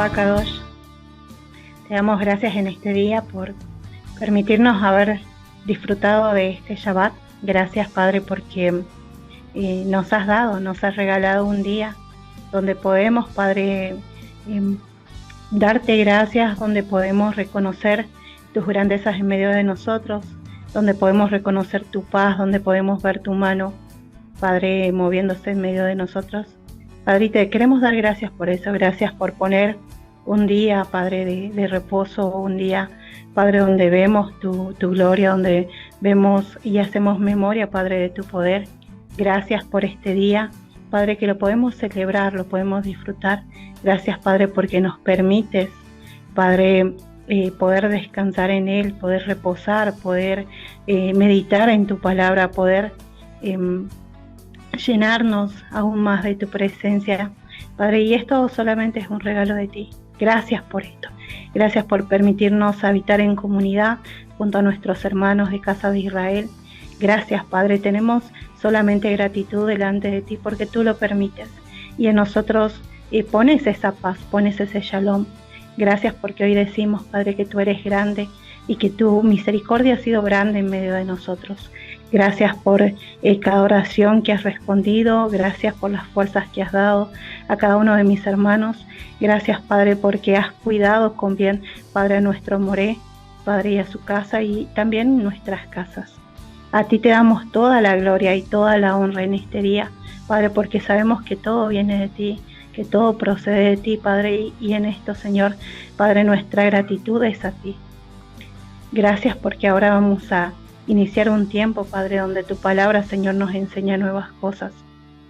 Abacadosh. Te damos gracias en este día por permitirnos haber disfrutado de este Shabbat. Gracias, Padre, porque nos has regalado un día donde podemos, Padre, eh, darte gracias, donde podemos reconocer tus grandezas en medio de nosotros, donde podemos reconocer tu paz, donde podemos ver tu mano, Padre, moviéndose en medio de nosotros. Padre, te queremos dar gracias por eso, gracias por poner un día, Padre, de reposo, un día, Padre, donde vemos tu gloria, donde vemos y hacemos memoria, Padre, de tu poder. Gracias por este día, Padre, que lo podemos celebrar, lo podemos disfrutar. Gracias, Padre, porque nos permites, Padre, poder descansar en Él, poder reposar, poder meditar en tu palabra, poder llenarnos aún más de tu presencia, Padre, y esto solamente es un regalo de ti. Gracias por esto. Gracias por permitirnos habitar en comunidad junto a nuestros hermanos de Casa de Israel. Gracias, Padre. Tenemos solamente gratitud delante de ti porque tú lo permites. Y en nosotros pones esa paz, pones ese shalom. Gracias porque hoy decimos, Padre, que tú eres grande y que tu misericordia ha sido grande en medio de nosotros. Gracias por cada oración que has respondido, gracias por las fuerzas que has dado a cada uno de mis hermanos. Gracias, Padre, porque has cuidado con bien, Padre, a nuestro Moré, Padre, y a su casa y también nuestras casas. A ti te damos toda la gloria y toda la honra en este día, Padre, porque sabemos que todo viene de ti, que todo procede de ti, Padre, y en esto, Señor, Padre, nuestra gratitud es a ti. Gracias porque ahora vamos a iniciar un tiempo, Padre, donde tu palabra, Señor, nos enseña nuevas cosas,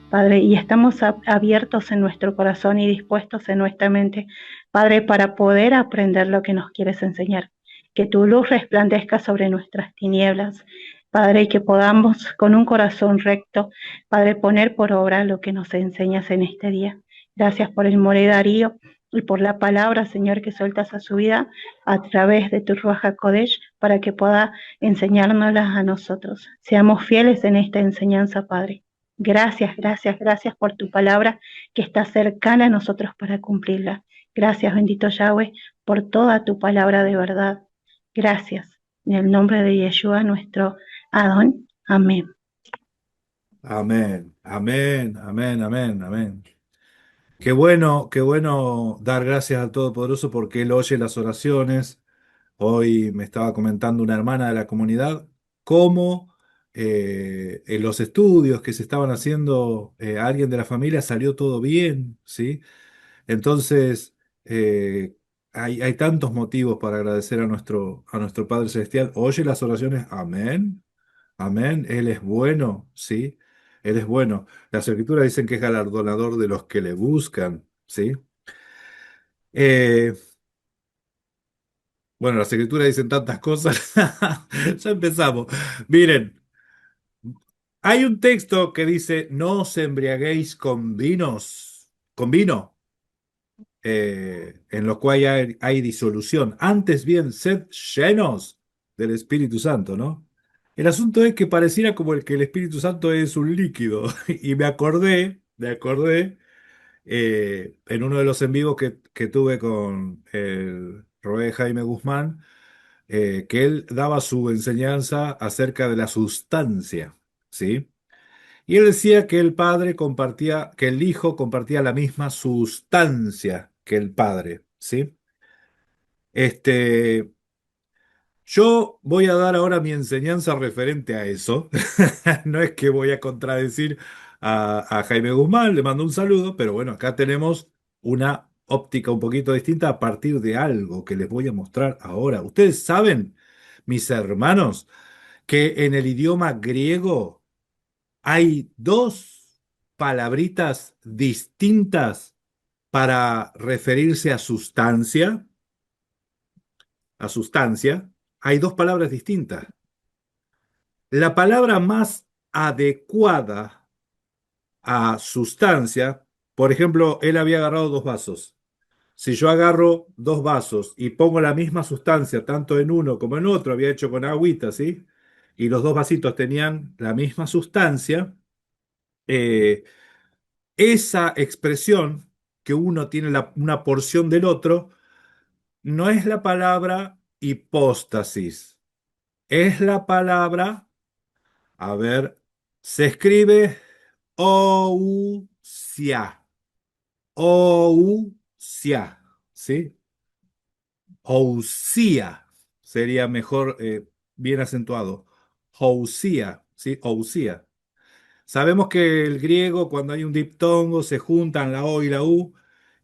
Padre, y estamos abiertos en nuestro corazón y dispuestos en nuestra mente, Padre, para poder aprender lo que nos quieres enseñar. Que tu luz resplandezca sobre nuestras tinieblas, Padre, y que podamos con un corazón recto, Padre, poner por obra lo que nos enseñas en este día. Gracias por el Moré Darío y por la palabra, Señor, que sueltas a su vida a través de tu Ruach HaKodesh para que pueda enseñárnoslas a nosotros. Seamos fieles en esta enseñanza, Padre. Gracias, gracias, gracias por tu palabra que está cercana a nosotros para cumplirla. Gracias, bendito Yahweh, por toda tu palabra de verdad. Gracias. En el nombre de Yeshua, nuestro Adón. Amén. Amén, amén, amén, amén, amén. Qué bueno dar gracias al Todopoderoso porque Él oye las oraciones. Hoy me estaba comentando una hermana de la comunidad cómo en los estudios que se estaban haciendo a alguien de la familia salió todo bien, ¿sí? Entonces, hay tantos motivos para agradecer a nuestro Padre Celestial. Oye las oraciones, amén. Amén. Él es bueno, sí. Él es bueno. Las escrituras dicen que es galardonador de los que le buscan, sí. Eh, bueno, las escrituras dicen tantas cosas. Ya empezamos. Miren, hay un texto que dice, no os embriaguéis con vino, en lo cual hay disolución. Antes bien, sed llenos del Espíritu Santo, ¿no? El asunto es que pareciera como el que el Espíritu Santo es un líquido. Y me acordé en uno de los en vivos que tuve con el Roé Jaime Guzmán, que él daba su enseñanza acerca de la sustancia, ¿sí? Y él decía que el padre compartía, que el hijo compartía la misma sustancia que el padre, ¿sí? Este, yo voy a dar ahora mi enseñanza referente a eso. No es que voy a contradecir a Jaime Guzmán, le mando un saludo, pero bueno, acá tenemos una óptica un poquito distinta a partir de algo que les voy a mostrar ahora. Ustedes saben, mis hermanos, que en el idioma griego hay dos palabritas distintas para referirse a sustancia. A sustancia, hay dos palabras distintas. La palabra más adecuada a sustancia, por ejemplo, él había agarrado dos vasos. Si yo agarro dos vasos y pongo la misma sustancia tanto en uno como en otro, había hecho con agüita, ¿sí? Y los dos vasitos tenían la misma sustancia, eh, esa expresión que uno tiene una porción del otro, no es la palabra hipóstasis, es la palabra, a ver, se escribe ousia, ousia, ¿sí? Ousia sería mejor, bien acentuado. Ousia, ¿sí? Ousia. Sabemos que el griego, cuando hay un diptongo, se juntan la O y la U,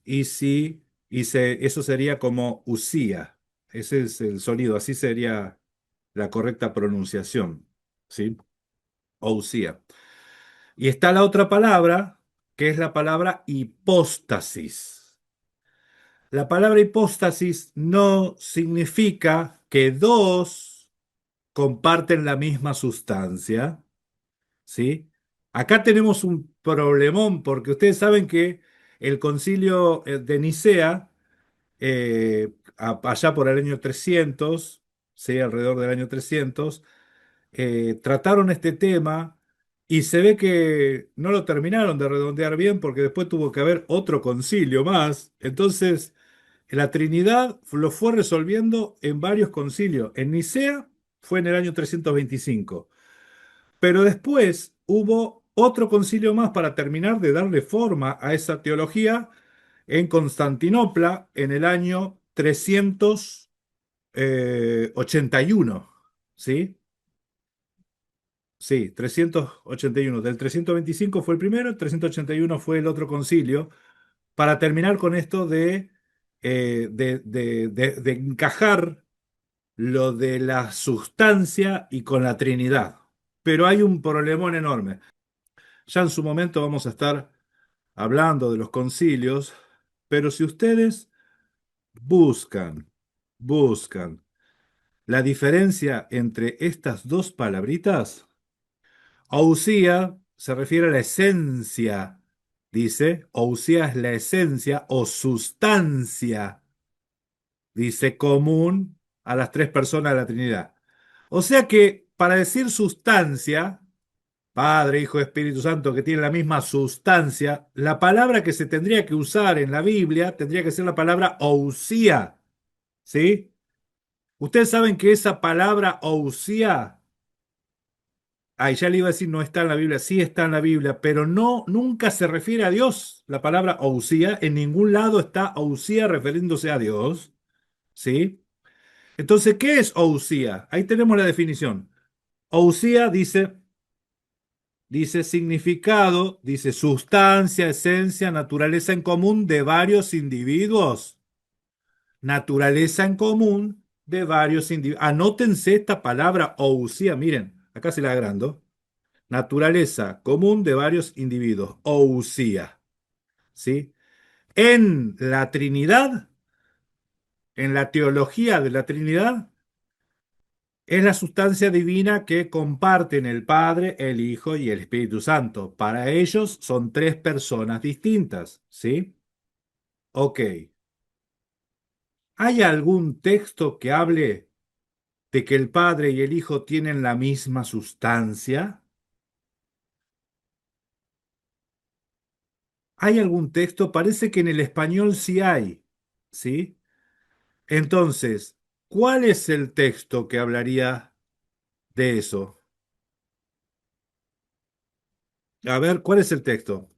y sí, eso sería como usía. Ese es el sonido, así sería la correcta pronunciación, ¿sí? Ousia. Y está la otra palabra, que es la palabra hipóstasis. La palabra hipóstasis no significa que dos comparten la misma sustancia, ¿sí? Acá tenemos un problemón porque ustedes saben que el concilio de Nicea, allá por el año 300, ¿sí? Alrededor del año 300, trataron este tema y se ve que no lo terminaron de redondear bien porque después tuvo que haber otro concilio más. Entonces, la Trinidad lo fue resolviendo en varios concilios. En Nicea fue en el año 325. Pero después hubo otro concilio más para terminar de darle forma a esa teología en Constantinopla en el año 381. ¿Sí? Sí, 381. Del 325 fue el primero, el 381 fue el otro concilio, para terminar con esto de encajar lo de la sustancia y con la Trinidad. Pero hay un problemón enorme. Ya en su momento vamos a estar hablando de los concilios, pero si ustedes buscan la diferencia entre estas dos palabritas, Ousia se refiere a la esencia, dice, Ousia es la esencia o sustancia, dice, común a las tres personas de la Trinidad. O sea que para decir sustancia, Padre, Hijo, Espíritu Santo, que tienen la misma sustancia, la palabra que se tendría que usar en la Biblia tendría que ser la palabra ousia, ¿sí? Ustedes saben que esa palabra ousia, ay, ya le iba a decir no está en la Biblia, sí está en la Biblia, pero no, nunca se refiere a Dios. La palabra ousia, en ningún lado está ousia refiriéndose a Dios, ¿sí? Entonces, ¿qué es ousia? Ahí tenemos la definición. Ousia dice significado, dice sustancia, esencia, naturaleza en común de varios individuos. Naturaleza en común de varios individuos. Anótense esta palabra ousia, miren, acá se la agrando. Naturaleza común de varios individuos, ousia, ¿sí? En la Trinidad, en la teología de la Trinidad, es la sustancia divina que comparten el Padre, el Hijo y el Espíritu Santo. Para ellos son tres personas distintas, ¿sí? Ok. ¿Hay algún texto que hable de que el Padre y el Hijo tienen la misma sustancia? ¿Hay algún texto? Parece que en el español sí hay, ¿sí? Entonces, ¿cuál es el texto que hablaría de eso? A ver, ¿cuál es el texto?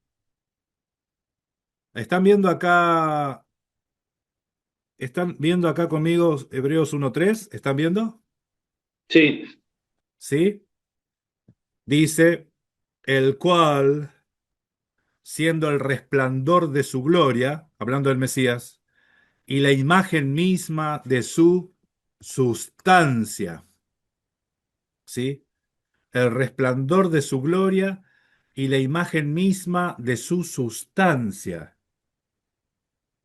¿Están viendo acá? ¿Están viendo acá conmigo Hebreos 1:3? ¿Están viendo? Sí, ¿Sí? Dice, el cual, siendo el resplandor de su gloria, hablando del Mesías, y la imagen misma de su sustancia, ¿sí? El resplandor de su gloria y la imagen misma de su sustancia.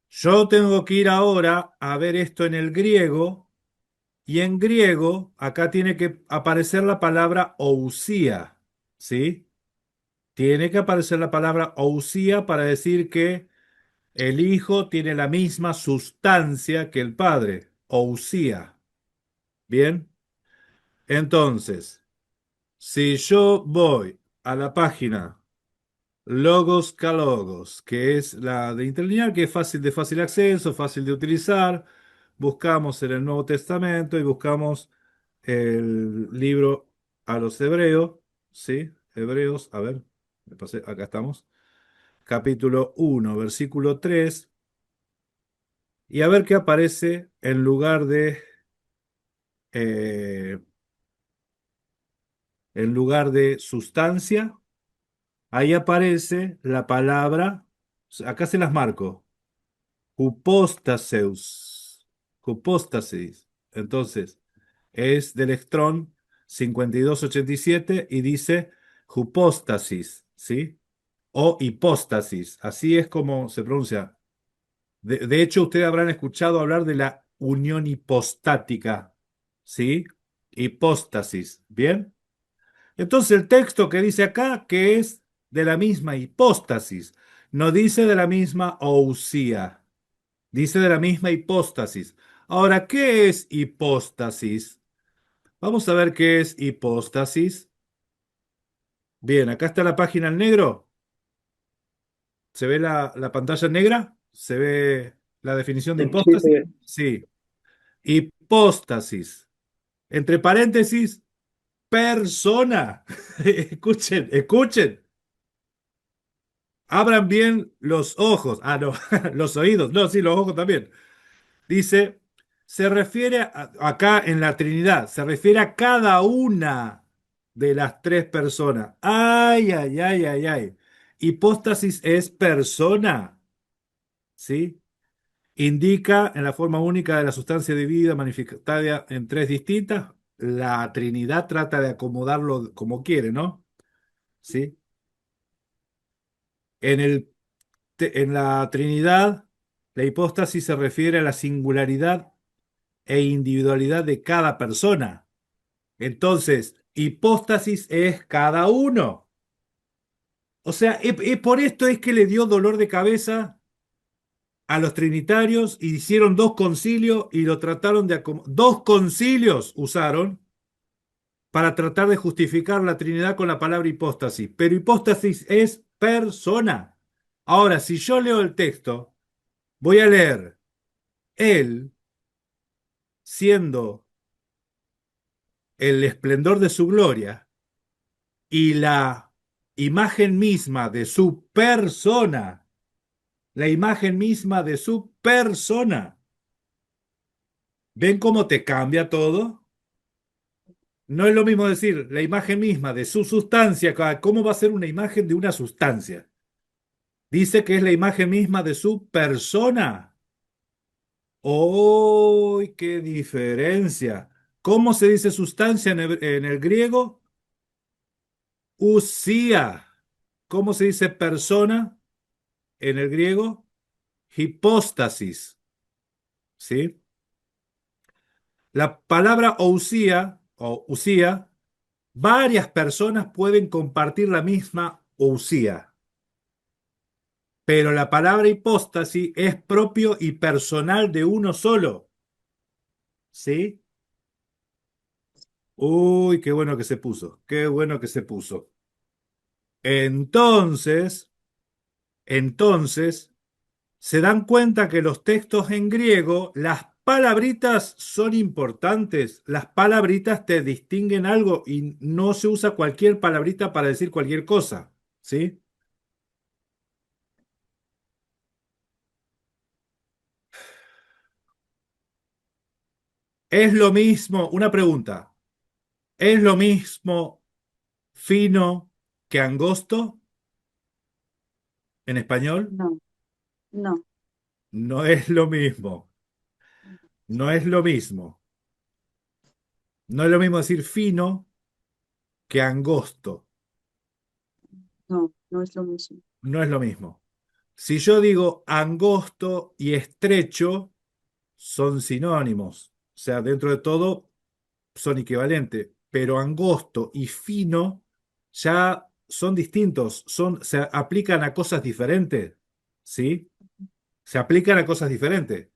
Yo tengo que ir ahora a ver esto en el griego, y en griego acá tiene que aparecer la palabra ousia, ¿sí? Tiene que aparecer la palabra ousia para decir que el Hijo tiene la misma sustancia que el Padre, ousia. Bien, entonces, si yo voy a la página Logos Calogos, que es la de interlinear, que es fácil de fácil acceso, fácil de utilizar. Buscamos en el Nuevo Testamento y buscamos el libro a los Hebreos, ¿sí? Hebreos, a ver, me pasé, acá estamos. Capítulo 1, versículo 3, y a ver qué aparece eh, en lugar de sustancia. Ahí aparece la palabra, acá se las marco. Hypostaseus. Hypostasis. Entonces, es del Strong 5287 y dice hypostasis, ¿sí? O hipóstasis. Así es como se pronuncia. De hecho, ustedes habrán escuchado hablar de la unión hipostática, ¿sí? Hipóstasis. ¿Bien? Entonces, el texto que dice acá que es de la misma hipóstasis, no dice de la misma ousia. Dice de la misma hipóstasis. Ahora, ¿qué es hipóstasis? Vamos a ver qué es hipóstasis. Bien, acá está la página en negro. ¿Se ve la pantalla en negra? ¿Se ve la definición de Sí, se hipóstasis? ve. Sí. Hipóstasis. Entre paréntesis, persona. Escuchen, escuchen. Abran bien los ojos. Ah, no, los oídos. No, sí, los ojos también. Dice, se refiere acá en la Trinidad, se refiere a cada una de las tres personas. Ay, ay, ay, ay, ay. Hipóstasis es persona, ¿sí? Indica en la forma única de la sustancia de vida manifestada en tres distintas. La Trinidad trata de acomodarlo como quiere, ¿no? ¿Sí? En en la Trinidad, la hipóstasis se refiere a la singularidad e individualidad de cada persona. Entonces, hipóstasis es cada uno. O sea, por esto es que le dio dolor de cabeza a los trinitarios y hicieron dos concilios y lo trataron de acomodar. Dos concilios usaron para tratar de justificar la Trinidad con la palabra hipóstasis. Pero hipóstasis es persona. Ahora, si yo leo el texto, voy a leer él siendo el esplendor de su gloria y la imagen misma de su persona, la imagen misma de su persona. ¿Ven cómo te cambia todo? No es lo mismo decir la imagen misma de su sustancia, ¿cómo va a ser una imagen de una sustancia? Dice que es la imagen misma de su persona. ¡Oh, qué diferencia! ¿Cómo se dice sustancia en el griego? Usía. ¿Cómo se dice persona en el griego? Hipóstasis, ¿sí? La palabra usía, varias personas pueden compartir la misma usía, pero la palabra hipóstasis es propio y personal de uno solo, ¿sí? Uy, qué bueno que se puso, qué bueno que se puso. Entonces, entonces, se dan cuenta que los textos en griego, las palabritas son importantes. Las palabritas te distinguen algo y no se usa cualquier palabrita para decir cualquier cosa, ¿sí? Es lo mismo, una pregunta, ¿es lo mismo fino que angosto en español? No, no. No es lo mismo, no es lo mismo. No es lo mismo decir fino que angosto, No, no es lo mismo. no es lo mismo. Si yo digo angosto y estrecho, son sinónimos. O sea, dentro de todo son equivalentes. Pero angosto y fino ya son distintos, se aplican a cosas diferentes. ¿Sí? Se aplican a cosas diferentes.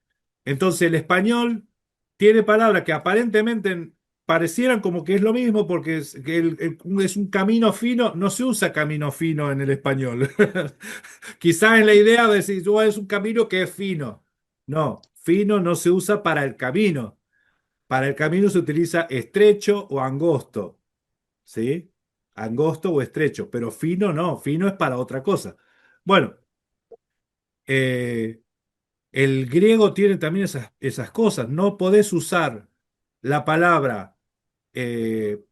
Entonces el español tiene palabras que aparentemente parecieran como que es lo mismo porque es un camino fino, no se usa camino fino en el español. Quizás en la idea de decir, "Oh, es un camino que es fino". No, fino no se usa para el camino. Para el camino se utiliza estrecho o angosto, ¿sí? Angosto o estrecho, pero fino no, fino es para otra cosa. Bueno, eh, el griego tiene también esas cosas. No podés usar la palabra eh,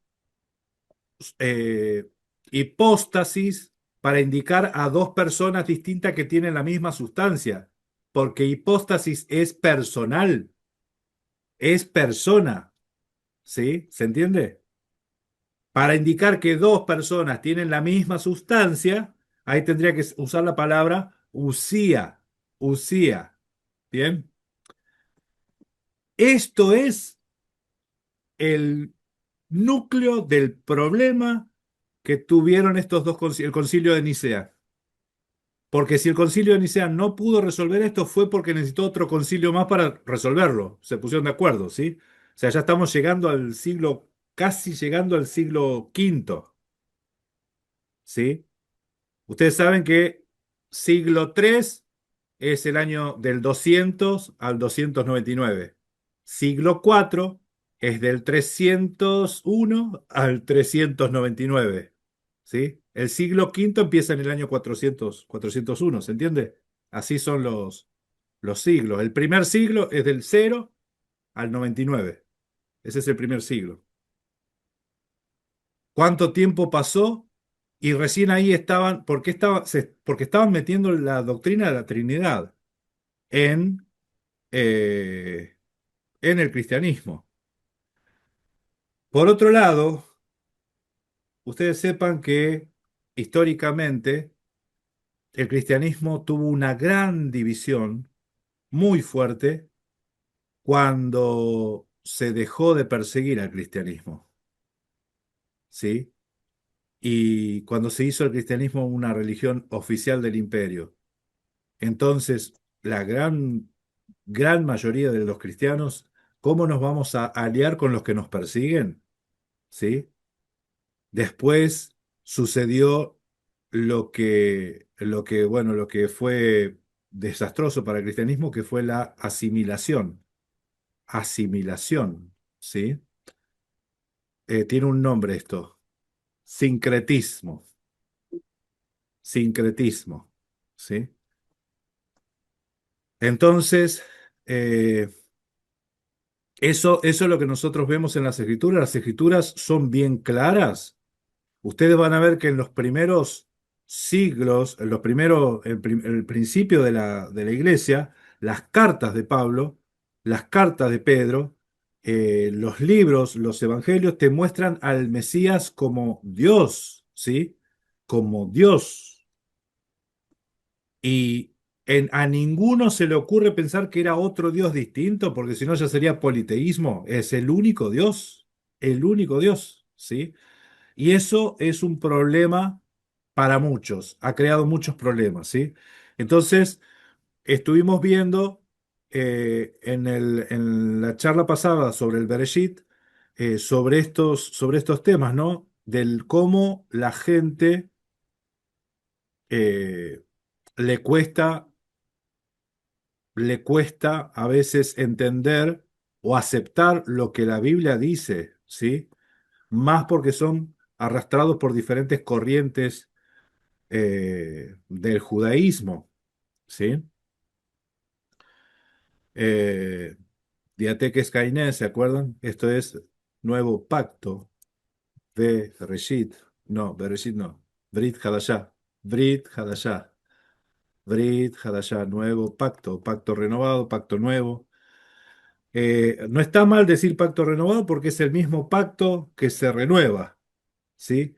eh, hipóstasis para indicar a dos personas distintas que tienen la misma sustancia, porque hipóstasis es persona, ¿sí? ¿Se entiende? Para indicar que dos personas tienen la misma sustancia, ahí tendría que usar la palabra usía, usía, ¿bien? Esto es el núcleo del problema que tuvieron estos dos, el concilio de Nicea. Porque si el concilio de Nicea no pudo resolver esto fue porque necesitó otro concilio más para resolverlo. Se pusieron de acuerdo, ¿sí? O sea, ya estamos llegando al siglo, casi llegando al siglo quinto, ¿sí? Ustedes saben que siglo tres es el año del 200 al 299. Siglo cuatro es del 301 al 399. ¿Sí? El siglo quinto empieza en el año 401, ¿se entiende? Así son los siglos. El primer siglo es del cero al 99. Ese es el primer siglo. ¿Cuánto tiempo pasó? Y recién ahí estaban, porque estaban metiendo la doctrina de la Trinidad en, eh, en el cristianismo. Por otro lado, ustedes sepan que históricamente el cristianismo tuvo una gran división muy fuerte cuando se dejó de perseguir al cristianismo, ¿sí? Y cuando se hizo el cristianismo una religión oficial del imperio. Entonces, la gran mayoría de los cristianos, ¿cómo nos vamos a aliar con los que nos persiguen? ¿Sí? Después sucedió bueno, lo que fue desastroso para el cristianismo, que fue la asimilación. Asimilación, ¿sí? Tiene un nombre esto, sincretismo, sincretismo, ¿sí? Entonces, eh, eso es lo que nosotros vemos en las escrituras. Las escrituras son bien claras. Ustedes van a ver que en los primeros siglos, en los primeros, el principio de la iglesia, las cartas de Pablo, las cartas de Pedro, los libros, los evangelios te muestran al Mesías como Dios, ¿sí? Como Dios. Y a ninguno se le ocurre pensar que era otro Dios distinto, porque si no ya sería politeísmo. Es el único Dios, ¿sí? Y eso es un problema para muchos, ha creado muchos problemas, ¿sí? Entonces, estuvimos viendo en la charla pasada sobre el Bereshit, sobre estos temas, ¿no? Del cómo la gente eh, le cuesta, le cuesta a veces entender o aceptar lo que la Biblia dice, ¿sí? Más porque son arrastrados por diferentes corrientes del judaísmo, ¿sí? Eh, Diateques Kainé, ¿se acuerdan? Esto es nuevo pacto de Bereshit. No, Bereshit no. Brit Hadashah. Brit Hadashah. Brit Hadashah. Nuevo pacto. Pacto renovado, pacto nuevo. No está mal decir pacto renovado porque es el mismo pacto que se renueva, ¿sí?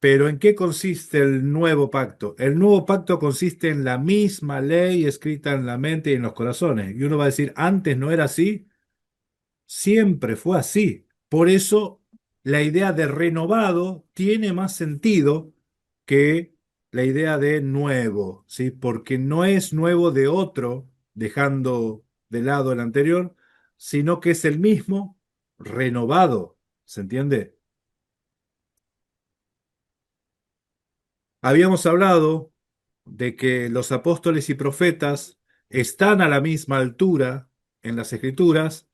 Pero ¿en qué consiste el nuevo pacto? El nuevo pacto consiste en la misma ley escrita en la mente y en los corazones. Y uno va a decir, antes no era así, siempre fue así. Por eso la idea de renovado tiene más sentido que la idea de nuevo, ¿sí? Porque no es nuevo de otro, dejando de lado el anterior, sino que es el mismo renovado. ¿Se entiende? Habíamos hablado de que los apóstoles y profetas están a la misma altura en las Escrituras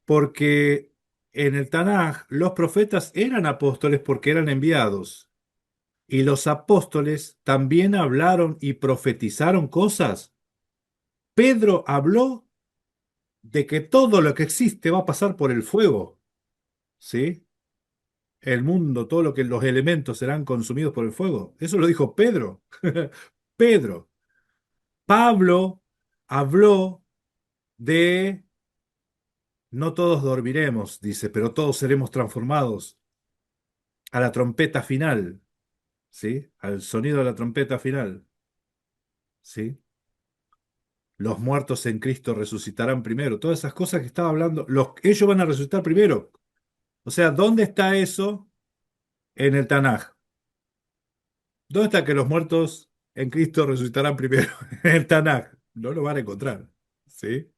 porque en el Tanaj los profetas eran apóstoles porque eran enviados y los apóstoles también hablaron y profetizaron cosas. Pedro habló de que todo lo que existe va a pasar por el fuego, ¿sí? El mundo, todo lo que los elementos serán consumidos por el fuego. Eso lo dijo Pedro. Pedro. Pablo habló de no todos dormiremos, dice, pero todos seremos transformados a la trompeta final, ¿sí? Al sonido de la trompeta final, ¿sí? Los muertos en Cristo resucitarán primero. Todas esas cosas que estaba hablando, ellos van a resucitar primero. O sea, ¿dónde está eso en el Tanaj? ¿Dónde está que los muertos en Cristo resucitarán primero? En el Tanaj. No lo van a encontrar, ¿sí?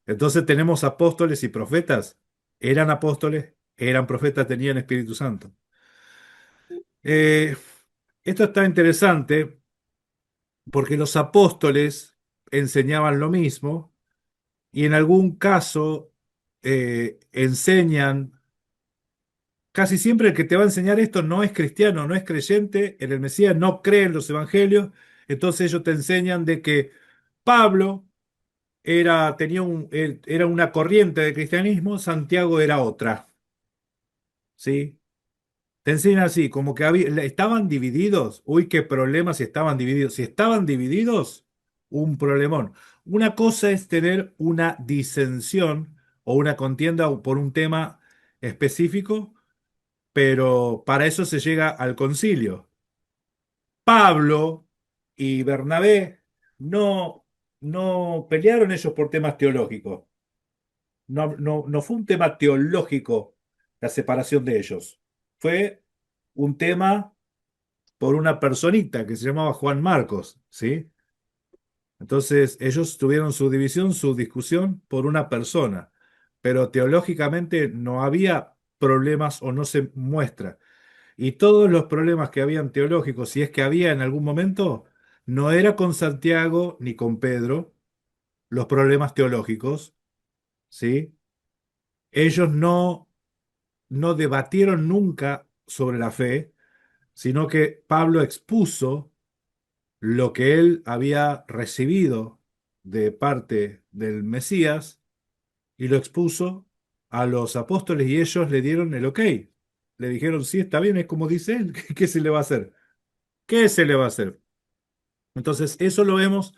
Entonces tenemos apóstoles y profetas. Eran apóstoles, eran profetas, tenían Espíritu Santo. Eh, Esto está interesante porque los apóstoles enseñaban lo mismo y en algún caso enseñan, casi siempre el que te va a enseñar esto no es cristiano, no es creyente en el Mesías, no cree en los evangelios, entonces ellos te enseñan de que Pablo era una corriente de cristianismo, Santiago era otra, ¿sí? Te enseñan así, como que estaban divididos. Uy, qué problema si estaban divididos. Si estaban divididos, un problemón. Una cosa es tener una disensión o una contienda por un tema específico, pero para eso se llega al concilio. Pablo y Bernabé no, no pelearon ellos por temas teológicos. No fue un tema teológico la separación de ellos. Fue un tema por una personita que se llamaba Juan Marcos, ¿sí? Entonces ellos tuvieron su división, su discusión por una persona, pero teológicamente no había problemas o no se muestra. Y todos los problemas que habían teológicos, si es que había en algún momento, no era con Santiago ni con Pedro, los problemas teológicos, ¿sí? Ellos no debatieron nunca sobre la fe, sino que Pablo expuso lo que él había recibido de parte del Mesías y lo expuso a los apóstoles y ellos le dieron el ok. Le dijeron, sí, está bien, es como dice él, ¿qué se le va a hacer? ¿Qué se le va a hacer? Entonces, eso lo vemos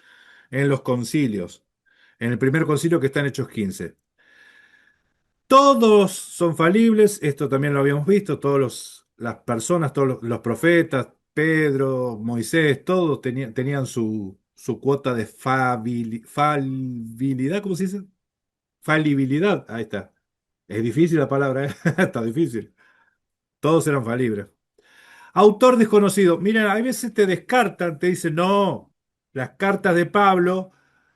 en los concilios, en el primer concilio que está en Hechos 15. Todos son falibles, esto también lo habíamos visto, las personas, todos los profetas, Pedro, Moisés, todos tenían su cuota de falibilidad, ¿cómo se dice? Falibilidad, ahí está. Es difícil la palabra, ¿eh? Está difícil. Todos eran falibles. Autor desconocido. Miren, a veces te descartan, te dicen, no, las cartas de Pablo,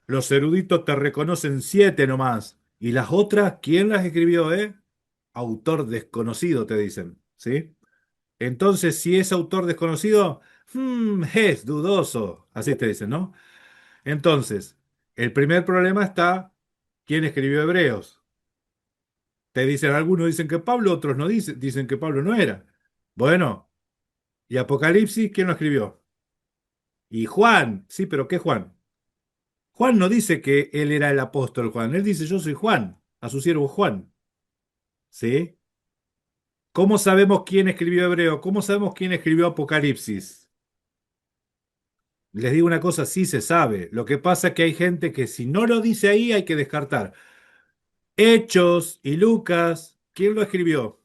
los eruditos te reconocen 7 nomás. Y las otras, ¿quién las escribió, Autor desconocido, te dicen, ¿sí? Entonces, si es autor desconocido, es dudoso, así te dicen, ¿no? Entonces, el primer problema está, ¿quién escribió Hebreos? Te dicen, algunos dicen que Pablo, otros no dicen que Pablo no era. Bueno, ¿y Apocalipsis quién lo escribió? Y Juan, sí, pero ¿qué Juan? Juan no dice que él era el apóstol Juan, él dice yo soy Juan, a su siervo Juan, ¿sí? ¿Cómo sabemos quién escribió Hebreo? ¿Cómo sabemos quién escribió Apocalipsis? Les digo una cosa, sí se sabe. Lo que pasa es que hay gente que si no lo dice ahí hay que descartar. Hechos y Lucas, ¿quién lo escribió?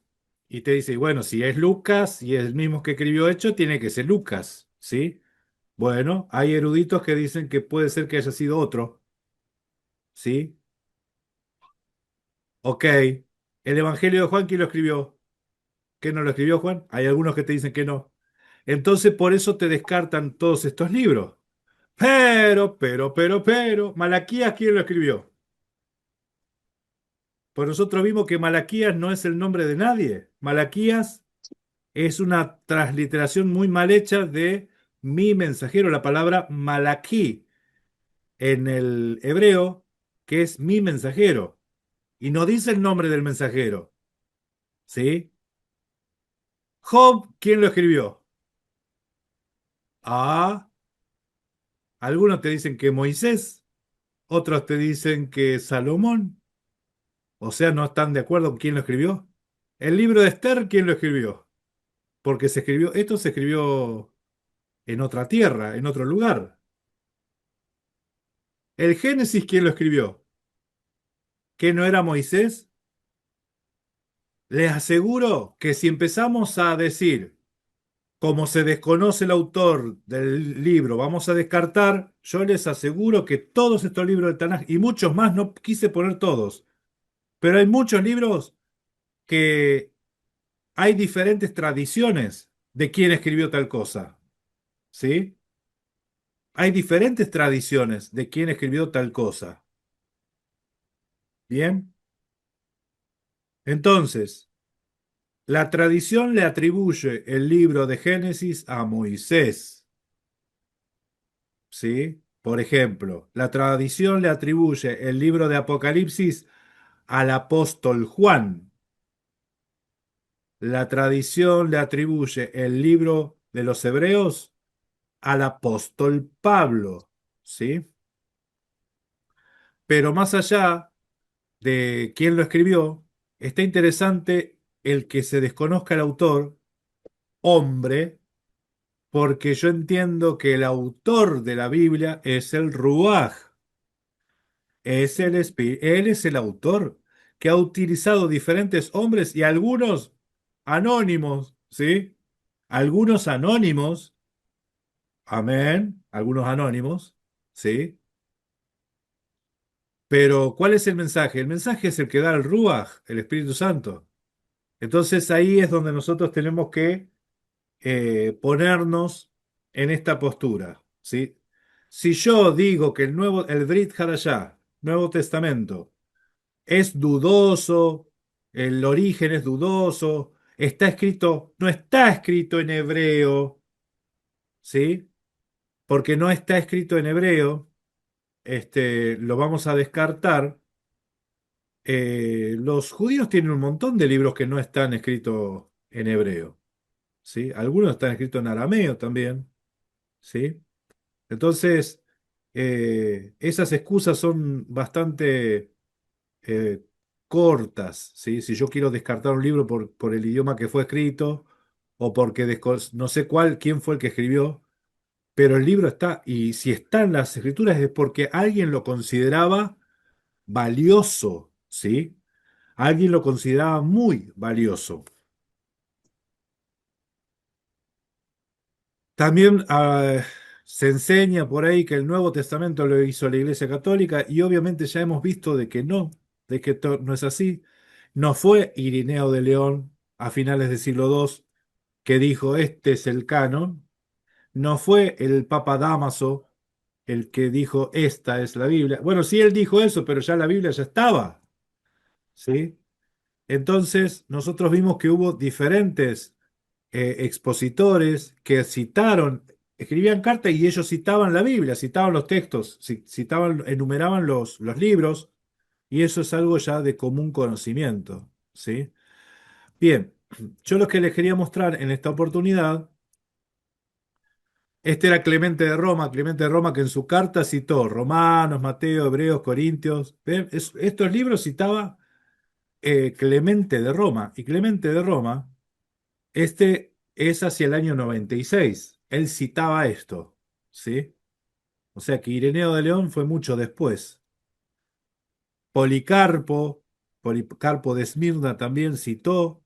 Y te dice, bueno, si es Lucas y es el mismo que escribió Hechos, tiene que ser Lucas, ¿sí? Bueno, hay eruditos que dicen que puede ser que haya sido otro, ¿sí? Ok, el Evangelio de Juan, ¿quién lo escribió? ¿Qué no lo escribió Juan? Hay algunos que te dicen que no. Entonces, por eso te descartan todos estos libros. Pero, Malaquías, ¿quién lo escribió? Pues nosotros vimos que Malaquías no es el nombre de nadie. Malaquías es una transliteración muy mal hecha de mi mensajero, la palabra malaquí en el hebreo, que es mi mensajero. Y no dice el nombre del mensajero. ¿Sí? Job, ¿quién lo escribió? Ah, algunos te dicen que Moisés, otros te dicen que Salomón. O sea, no están de acuerdo con quién lo escribió. El libro de Esther, ¿quién lo escribió? Porque esto se escribió en otra tierra, en otro lugar. El Génesis, ¿quién lo escribió? ¿Que no era Moisés? Les aseguro que si empezamos a decir, como se desconoce el autor del libro, vamos a descartar, yo les aseguro que todos estos libros del Tanaj y muchos más, no quise poner todos, pero hay muchos libros que hay diferentes tradiciones de quién escribió tal cosa, ¿sí? Hay diferentes tradiciones de quién escribió tal cosa. Bien, entonces, la tradición le atribuye el libro de Génesis a Moisés, ¿sí? Por ejemplo, la tradición le atribuye el libro de Apocalipsis al apóstol Juan. La tradición le atribuye el libro de los Hebreos al apóstol Pablo, ¿sí? Pero más allá de quién lo escribió, está interesante el que se desconozca el autor, hombre, porque yo entiendo que el autor de la Biblia es el Ruaj, él es el autor que ha utilizado diferentes hombres y algunos anónimos, ¿sí? Algunos anónimos, amén, algunos anónimos, ¿sí? Pero ¿cuál es el mensaje? El mensaje es el que da el Ruaj, el Espíritu Santo. Entonces ahí es donde nosotros tenemos que ponernos en esta postura, ¿sí? Si yo digo que el Brit Hadashah, Nuevo Testamento, es dudoso, el origen es dudoso, no está escrito en hebreo, ¿sí? Porque no está escrito en hebreo, lo vamos a descartar. Los judíos tienen un montón de libros que no están escritos en hebreo, ¿sí? Algunos están escritos en arameo también, ¿sí? Entonces, esas excusas son bastante eh, cortas, ¿sí? Si yo quiero descartar un libro por el idioma que fue escrito o porque no sé quién fue el que escribió, pero el libro está, y si está en las escrituras es porque alguien lo consideraba valioso, ¿sí? Alguien lo consideraba muy valioso. También se enseña por ahí que el Nuevo Testamento lo hizo la Iglesia Católica y obviamente ya hemos visto de que no, no es así. No fue Irineo de León a finales del siglo II que dijo este es el canon. No fue el Papa Dámaso el que dijo esta es la Biblia. Bueno, sí, él dijo eso, pero ya la Biblia ya estaba, ¿sí? Entonces, nosotros vimos que hubo diferentes expositores que escribían cartas y ellos citaban la Biblia, citaban los textos, enumeraban los libros, y eso es algo ya de común conocimiento, ¿sí? Bien, yo lo que les quería mostrar en esta oportunidad, este era Clemente de Roma que en su carta citó Romanos, Mateo, Hebreos, Corintios, ¿ven? Estos libros citaba Clemente de Roma, y Clemente de Roma es hacia el año 96. Él citaba esto, ¿sí? O sea que Ireneo de León fue mucho después. Policarpo, Policarpo de Esmirna también citó,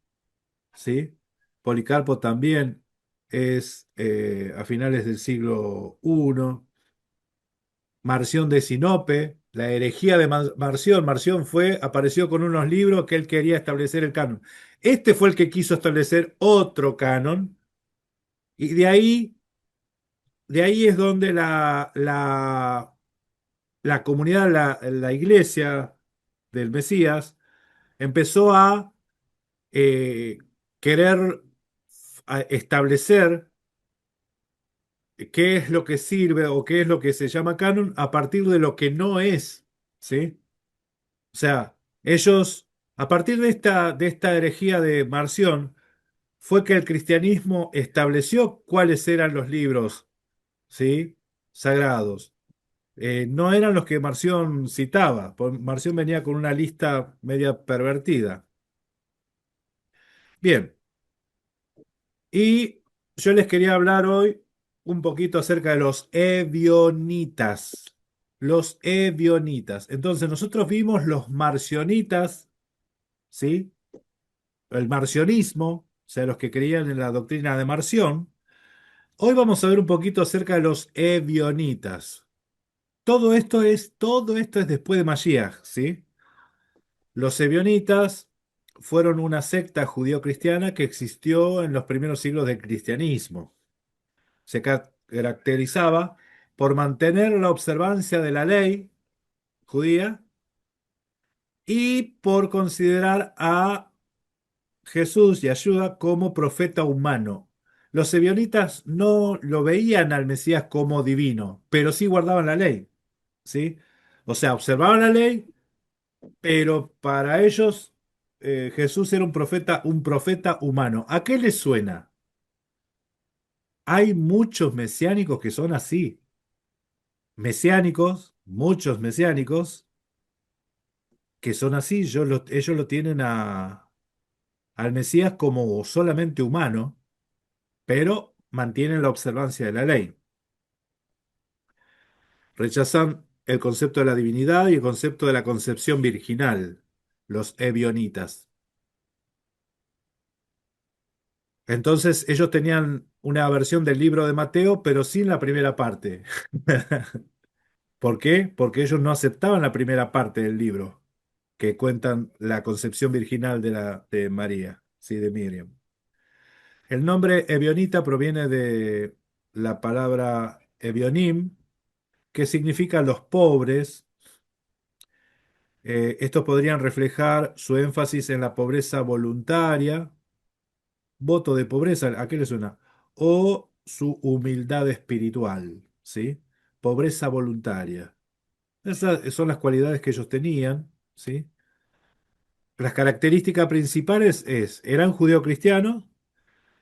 ¿sí? Policarpo también es a finales del siglo I. Marción de Sinope, la herejía de Marción. Marción apareció con unos libros que él quería establecer el canon. Este fue el que quiso establecer otro canon, y de ahí es donde la comunidad, la iglesia del Mesías, empezó a querer establecer qué es lo que sirve o qué es lo que se llama canon a partir de lo que no es, ¿sí? O sea, ellos, a partir de esta herejía de Marción, fue que el cristianismo estableció cuáles eran los libros, ¿sí? Sagrados. No eran los que Marción citaba. Marción venía con una lista media pervertida. Bien, y yo les quería hablar hoy un poquito acerca de los ebionitas. Los ebionitas. Entonces, nosotros vimos los marcionitas, ¿sí? El marcionismo, o sea, los que creían en la doctrina de Marción. Hoy vamos a ver un poquito acerca de los ebionitas. Todo esto es después de Mashiach, ¿sí? Los ebionitas fueron una secta judío-cristiana que existió en los primeros siglos del cristianismo. Se caracterizaba por mantener la observancia de la ley judía y por considerar a Jesús, Yeshua, como profeta humano. Los ebionitas no lo veían al Mesías como divino, pero sí guardaban la ley, ¿sí? O sea, observaban la ley, pero para ellos Jesús era un profeta humano. ¿A qué les suena? Hay muchos mesiánicos que son así. Mesiánicos, muchos mesiánicos que son así. Ellos lo tienen al Mesías como solamente humano, pero mantienen la observancia de la ley. Rechazan el concepto de la divinidad y el concepto de la concepción virginal, los ebionitas. Entonces ellos tenían una versión del libro de Mateo, pero sin la primera parte. ¿Por qué? Porque ellos no aceptaban la primera parte del libro, que cuentan la concepción virginal de María, sí, de Miriam. El nombre Ebionita proviene de la palabra Ebionim, que significa los pobres. Estos podrían reflejar su énfasis en la pobreza voluntaria, voto de pobreza, ¿a qué le suena? O su humildad espiritual, ¿sí? Pobreza voluntaria. Esas son las cualidades que ellos tenían, ¿sí? Las características principales eran judeocristianos,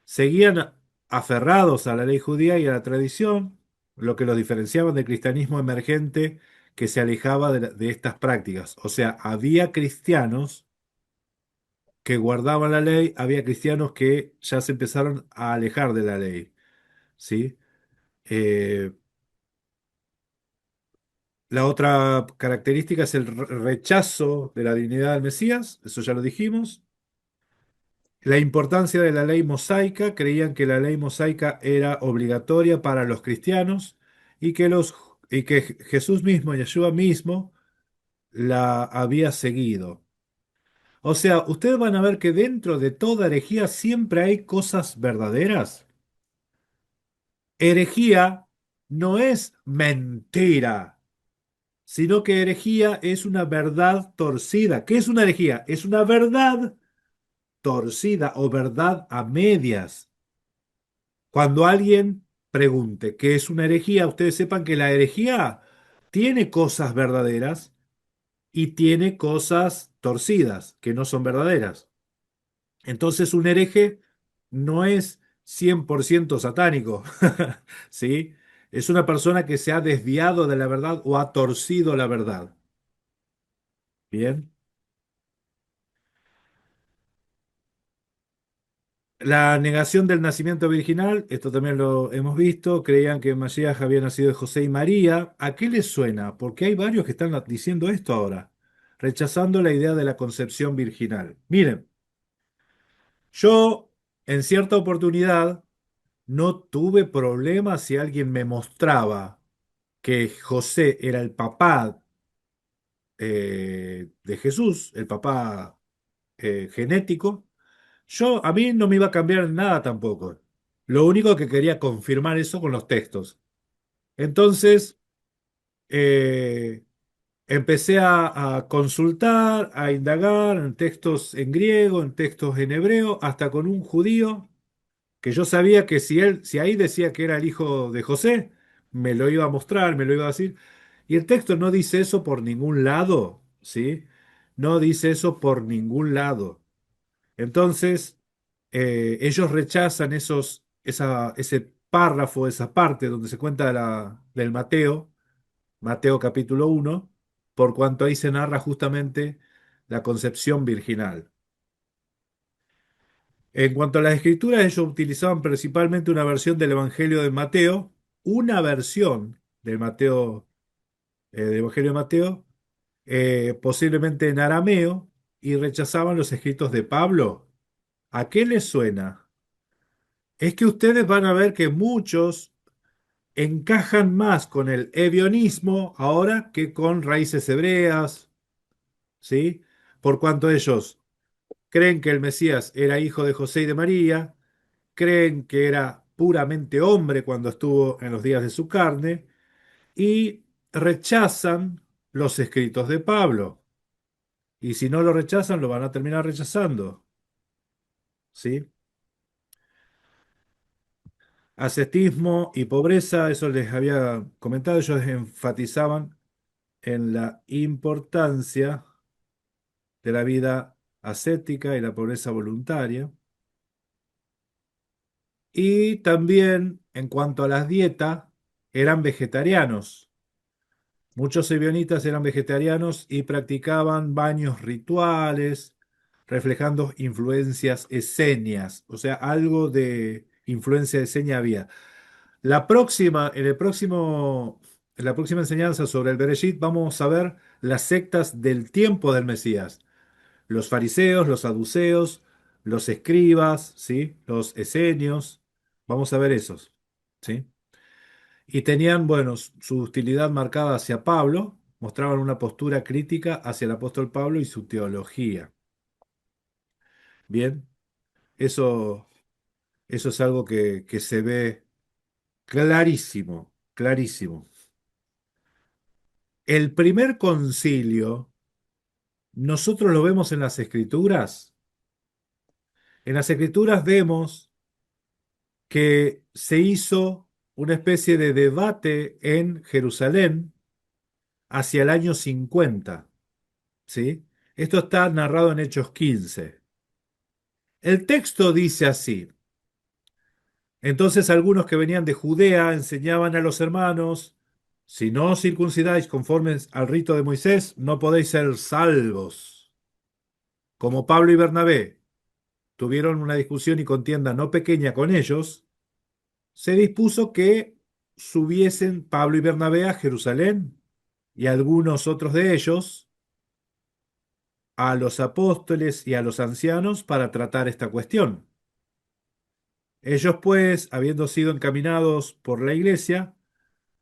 seguían aferrados a la ley judía y a la tradición, lo que los diferenciaban del cristianismo emergente que se alejaba de estas prácticas. O sea, había cristianos que guardaban la ley, había cristianos que ya se empezaron a alejar de la ley, ¿sí? Eh, la otra característica es el rechazo de la divinidad del Mesías, eso ya lo dijimos. La importancia de la ley mosaica, creían que la ley mosaica era obligatoria para los cristianos y y que Jesús mismo, Yeshua mismo, la había seguido. O sea, ustedes van a ver que dentro de toda herejía siempre hay cosas verdaderas. Herejía no es mentira, sino que herejía es una verdad torcida. ¿Qué es una herejía? Es una verdad torcida o verdad a medias. Cuando alguien pregunte qué es una herejía, ustedes sepan que la herejía tiene cosas verdaderas y tiene cosas torcidas, que no son verdaderas. Entonces un hereje no es 100% satánico, ¿sí? Es una persona que se ha desviado de la verdad o ha torcido la verdad. Bien. La negación del nacimiento virginal, esto también lo hemos visto, creían que Mashiach había nacido de José y María. ¿A qué les suena? Porque hay varios que están diciendo esto ahora, rechazando la idea de la concepción virginal. Miren, yo en cierta oportunidad no tuve problema si alguien me mostraba que José era el papá de Jesús, el papá genético. A mí no me iba a cambiar nada tampoco. Lo único que quería confirmar eso con los textos. Entonces, eh, empecé a consultar, a indagar en textos en griego, en textos en hebreo, hasta con un judío que yo sabía que si ahí decía que era el hijo de José, me lo iba a mostrar, me lo iba a decir. Y el texto no dice eso por ningún lado, ¿sí? No dice eso por ningún lado. Entonces, ellos rechazan ese párrafo, esa parte donde se cuenta del Mateo, Mateo capítulo 1, por cuanto ahí se narra justamente la concepción virginal. En cuanto a las escrituras, ellos utilizaban principalmente una versión del Evangelio de Mateo, una versión del Evangelio de Mateo, posiblemente en arameo, y rechazaban los escritos de Pablo. ¿A qué les suena? Es que ustedes van a ver que muchos encajan más con el evionismo ahora que con raíces hebreas, ¿sí? Por cuanto ellos creen que el Mesías era hijo de José y de María, creen que era puramente hombre cuando estuvo en los días de su carne y rechazan los escritos de Pablo. Y si no lo rechazan, lo van a terminar rechazando, ¿sí? Ascetismo y pobreza, eso les había comentado, ellos enfatizaban en la importancia de la vida ascética y la pobreza voluntaria. Y también en cuanto a las dietas, eran vegetarianos. Muchos ebionitas eran vegetarianos y practicaban baños rituales, reflejando influencias esenias, o sea, algo de influencia esenia había. En la próxima enseñanza sobre el Bereshit vamos a ver las sectas del tiempo del Mesías. Los fariseos, los saduceos, los escribas, ¿sí? Los esenios. Vamos a ver esos, ¿sí? Y tenían, bueno, su hostilidad marcada hacia Pablo, mostraban una postura crítica hacia el apóstol Pablo y su teología. Bien, eso, eso es algo que se ve clarísimo, clarísimo. El primer concilio, nosotros lo vemos en las Escrituras. En las Escrituras vemos que se hizo una especie de debate en Jerusalén hacia el año 50, ¿sí? Esto está narrado en Hechos 15. El texto dice así: entonces algunos que venían de Judea enseñaban a los hermanos, si no os circuncidáis conformes al rito de Moisés, no podéis ser salvos. Como Pablo y Bernabé tuvieron una discusión y contienda no pequeña con ellos, se dispuso que subiesen Pablo y Bernabé a Jerusalén y algunos otros de ellos a los apóstoles y a los ancianos para tratar esta cuestión. Ellos pues, habiendo sido encaminados por la iglesia,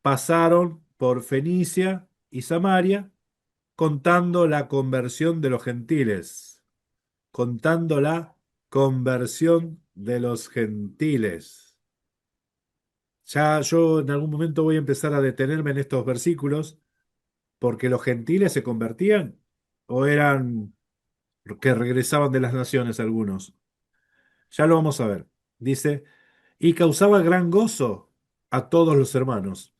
pasaron por Fenicia y Samaria, contando la conversión de los gentiles, contando la conversión de los gentiles. Ya yo en algún momento voy a empezar a detenerme en estos versículos, porque los gentiles se convertían o eran que regresaban de las naciones algunos. Ya lo vamos a ver. Dice, y causaba gran gozo a todos los hermanos.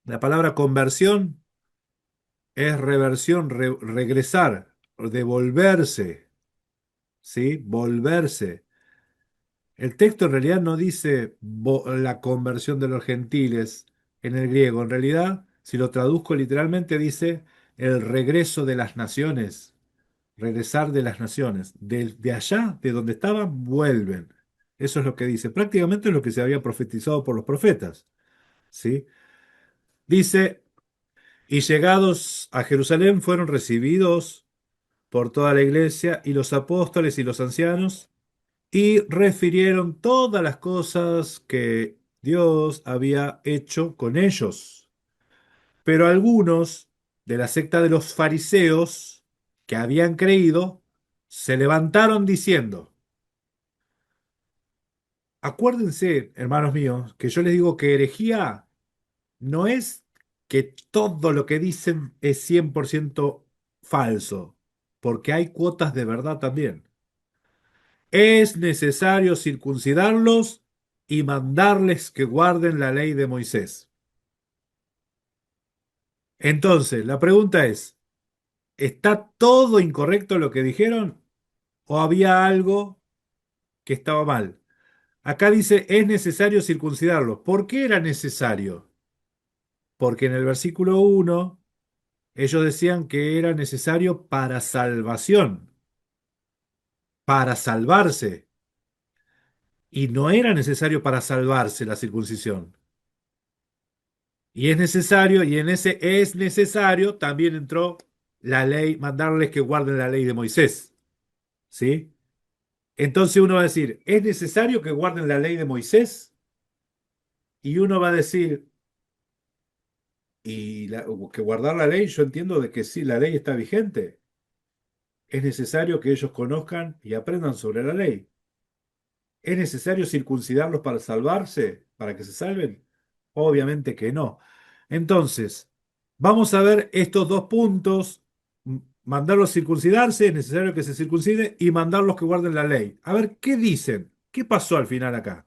La palabra conversión es reversión, regresar, devolverse, ¿sí? Volverse. El texto en realidad no dice la conversión de los gentiles en el griego. En realidad, si lo traduzco literalmente, dice el regreso de las naciones, regresar de las naciones. De allá, de donde estaban, vuelven. Eso es lo que dice. Prácticamente es lo que se había profetizado por los profetas, ¿sí? Dice, y llegados a Jerusalén fueron recibidos por toda la iglesia y los apóstoles y los ancianos, y refirieron todas las cosas que Dios había hecho con ellos. Pero algunos de la secta de los fariseos que habían creído se levantaron diciendo, acuérdense, hermanos míos, que yo les digo que herejía no es que todo lo que dicen es 100% falso, porque hay cuotas de verdad también. Es necesario circuncidarlos y mandarles que guarden la ley de Moisés. Entonces, la pregunta es, ¿está todo incorrecto lo que dijeron o había algo que estaba mal? Acá dice, es necesario circuncidarlos. ¿Por qué era necesario? Porque en el versículo 1 ellos decían que era necesario para salvación, para salvarse. Y no era necesario para salvarse la circuncisión. Y es necesario, y en ese es necesario también entró la ley, mandarles que guarden la ley de Moisés. ¿Sí? Entonces uno va a decir, ¿es necesario que guarden la ley de Moisés? Y uno va a decir, que guardar la ley, yo entiendo de que sí, la ley está vigente. Es necesario que ellos conozcan y aprendan sobre la ley. ¿Es necesario circuncidarlos para salvarse, para que se salven? Obviamente que no. Entonces, vamos a ver estos dos puntos. Mandarlos circuncidarse, es necesario que se circunciden y mandarlos que guarden la ley. A ver, ¿qué dicen? ¿Qué pasó al final acá?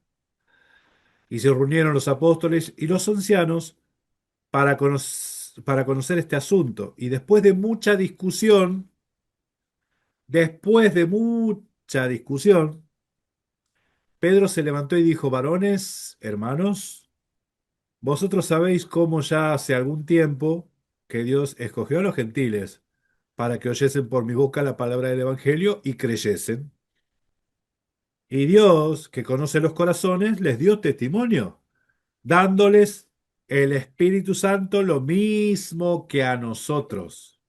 Y se reunieron los apóstoles y los ancianos para conocer este asunto. Y después de mucha discusión, Pedro se levantó y dijo, varones, hermanos, vosotros sabéis cómo ya hace algún tiempo que Dios escogió a los gentiles para que oyesen por mi boca la palabra del Evangelio y creyesen. Y Dios, que conoce los corazones, les dio testimonio, dándoles el Espíritu Santo lo mismo que a nosotros.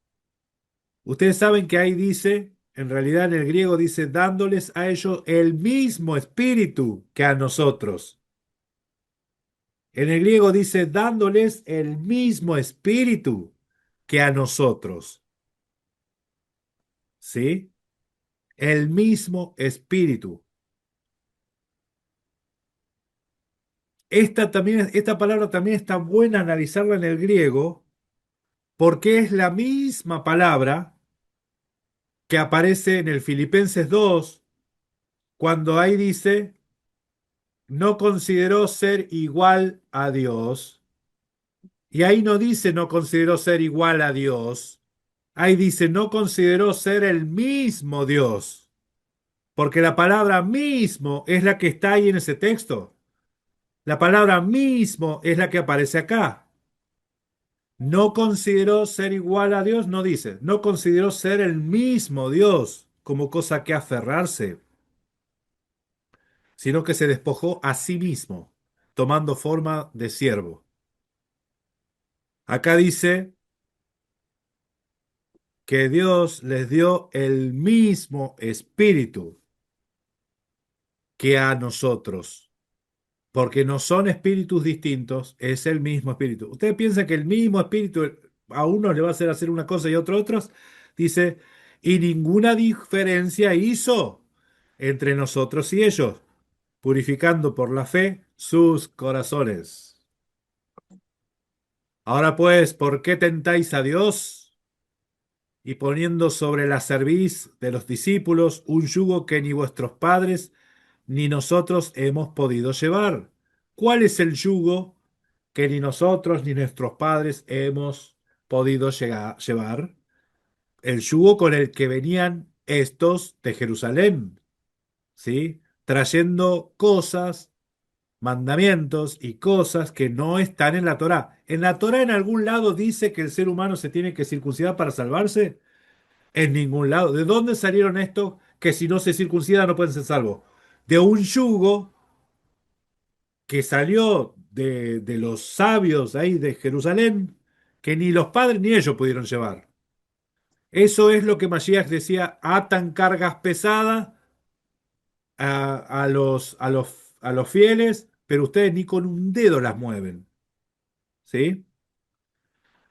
Ustedes saben que ahí dice, en realidad en el griego dice, dándoles a ellos el mismo Espíritu que a nosotros. En el griego dice, dándoles el mismo Espíritu que a nosotros. ¿Sí? El mismo Espíritu. Esta palabra también está buena analizarla en el griego porque es la misma palabra que aparece en el Filipenses 2 cuando ahí dice, no consideró ser igual a Dios. Y ahí no dice no consideró ser igual a Dios. Ahí dice no consideró ser el mismo Dios. Porque la palabra mismo es la que está ahí en ese texto. La palabra mismo es la que aparece acá. No consideró ser igual a Dios, no dice. No consideró ser el mismo Dios como cosa que aferrarse, sino que se despojó a sí mismo, tomando forma de siervo. Acá dice que Dios les dio el mismo espíritu que a nosotros. Porque no son espíritus distintos, es el mismo espíritu. ¿Ustedes piensan que el mismo espíritu a uno le va a hacer una cosa y a otros? Dice, y ninguna diferencia hizo entre nosotros y ellos, purificando por la fe sus corazones. Ahora pues, ¿por qué tentáis a Dios? Y poniendo sobre la cerviz de los discípulos un yugo que ni vuestros padres ni nosotros hemos podido llevar. ¿Cuál es el yugo que ni nosotros ni nuestros padres hemos podido llevar? El yugo con el que venían estos de Jerusalén, ¿sí? Trayendo cosas, mandamientos y cosas que no están en la Torá. ¿En la Torá en algún lado dice que el ser humano se tiene que circuncidar para salvarse? En ningún lado. ¿De dónde salieron estos que si no se circuncida no pueden ser salvos? De un yugo que salió de los sabios ahí de Jerusalén, que ni los padres ni ellos pudieron llevar. Eso es lo que Mashiach decía, atan cargas pesadas a los fieles, pero ustedes ni con un dedo las mueven. ¿Sí?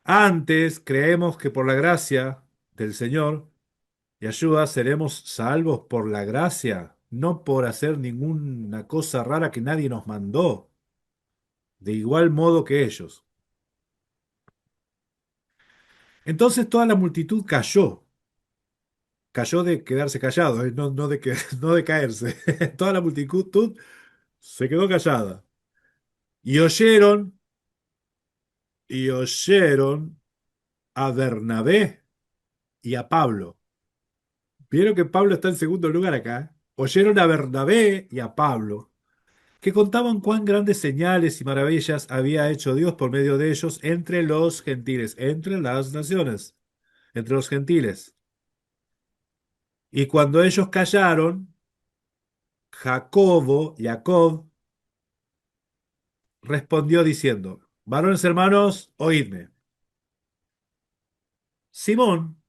Antes creemos que por la gracia del Señor y ayuda, seremos salvos por la gracia, no por hacer ninguna cosa rara que nadie nos mandó, de igual modo que ellos. Entonces toda la multitud cayó. Cayó de quedarse callado, no de no de caerse. Toda la multitud se quedó callada. Y oyeron, y oyeron a Bernabé y a Pablo. Vieron que Pablo está en segundo lugar acá. Oyeron a Bernabé y a Pablo, que contaban cuán grandes señales y maravillas había hecho Dios por medio de ellos entre los gentiles, entre las naciones, entre los gentiles. Y cuando ellos callaron, Jacob, respondió diciendo, varones hermanos, oídme. Simón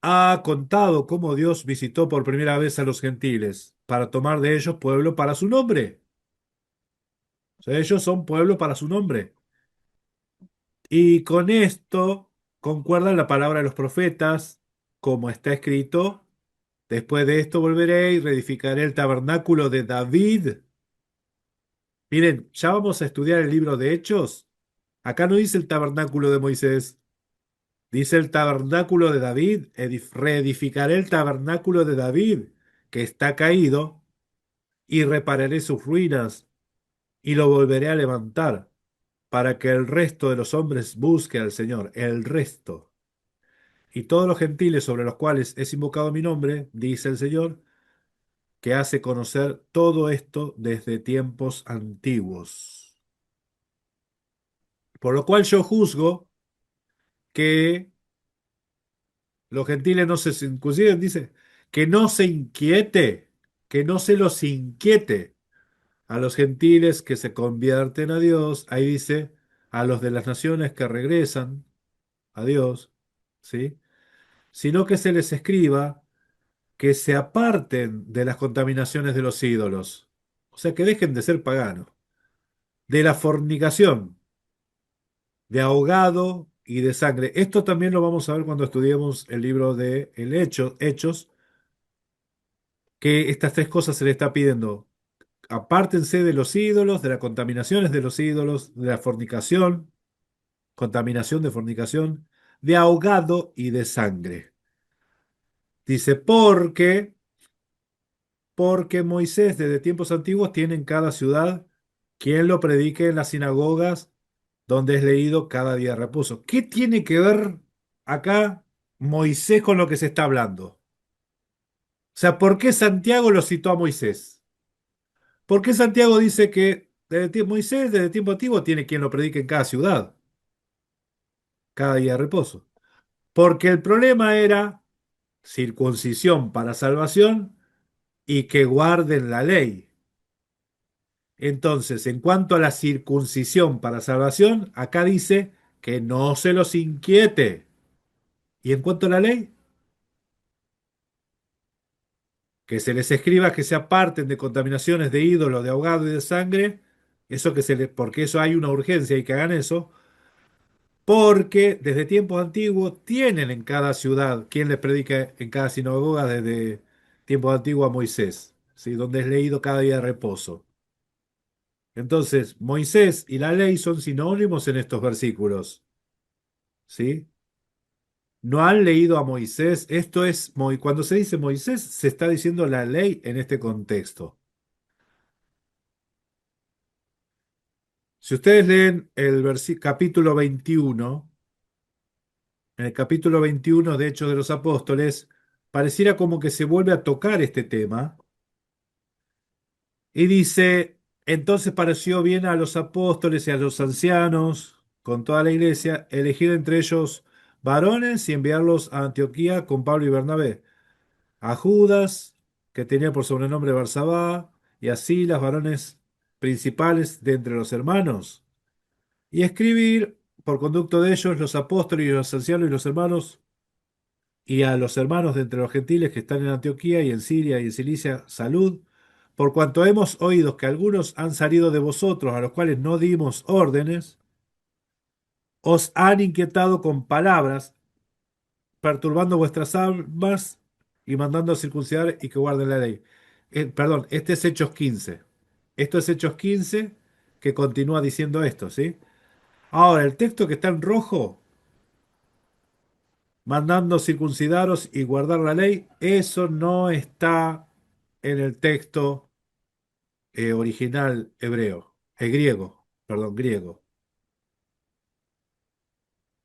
ha contado cómo Dios visitó por primera vez a los gentiles para tomar de ellos pueblo para su nombre. O sea, ellos son pueblo para su nombre. Y con esto concuerda la palabra de los profetas, como está escrito, después de esto volveré y reedificaré el tabernáculo de David. Miren, ya vamos a estudiar el libro de Hechos. Acá no dice el tabernáculo de Moisés, dice el tabernáculo de David. Reedificaré el tabernáculo de David, que está caído, y repararé sus ruinas, y lo volveré a levantar, para que el resto de los hombres busque al Señor, el resto. Y todos los gentiles sobre los cuales es invocado mi nombre, dice el Señor, que hace conocer todo esto desde tiempos antiguos. Por lo cual yo juzgo que los gentiles no se circunciden, dice, que no se inquiete, que no se los inquiete a los gentiles que se convierten a Dios, ahí dice, a los de las naciones que regresan a Dios, ¿sí? Sino que se les escriba que se aparten de las contaminaciones de los ídolos, o sea, que dejen de ser paganos, de la fornicación, de ahogado y de sangre. Esto también lo vamos a ver cuando estudiemos el libro de Hechos, que estas tres cosas se le está pidiendo. Apártense de los ídolos, de las contaminaciones de los ídolos, de la fornicación, contaminación de fornicación, de ahogado y de sangre. Dice, porque Moisés desde tiempos antiguos tiene en cada ciudad quien lo predique en las sinagogas donde es leído cada día de reposo. ¿Qué tiene que ver acá Moisés con lo que se está hablando? O sea, ¿por qué Santiago lo citó a Moisés? ¿Por qué Santiago dice que Moisés desde tiempo antiguo tiene quien lo predique en cada ciudad, cada día de reposo? Porque el problema era circuncisión para salvación y que guarden la ley. Entonces, en cuanto a la circuncisión para salvación, acá dice que no se los inquiete. Y en cuanto a la ley, que se les escriba que se aparten de contaminaciones de ídolos, de ahogado y de sangre, eso que porque eso hay una urgencia y que hagan eso, porque desde tiempos antiguos tienen en cada ciudad quien les predica en cada sinagoga desde tiempos antiguos a Moisés, ¿sí? Donde es leído cada día de reposo. Entonces, Moisés y la ley son sinónimos en estos versículos, ¿sí? No han leído a Moisés. Esto es, cuando se dice Moisés, se está diciendo la ley en este contexto. Si ustedes leen el capítulo 21, en el capítulo 21 de Hechos de los Apóstoles, pareciera como que se vuelve a tocar este tema y dice, entonces pareció bien a los apóstoles y a los ancianos, con toda la iglesia, elegir entre ellos varones y enviarlos a Antioquía con Pablo y Bernabé, a Judas, que tenía por sobrenombre Barsabá, y así las varones principales de entre los hermanos, y escribir por conducto de ellos los apóstoles y los ancianos y los hermanos, y a los hermanos de entre los gentiles que están en Antioquía y en Siria y en Cilicia, salud, por cuanto hemos oído que algunos han salido de vosotros, a los cuales no dimos órdenes, os han inquietado con palabras, perturbando vuestras almas y mandando a circuncidar y que guarden la ley. Perdón, este es Hechos 15. Esto es Hechos 15 que continúa diciendo esto, ¿sí? Ahora, el texto que está en rojo mandando circuncidaros y guardar la ley, eso no está en el texto original hebreo, griego, perdón, griego.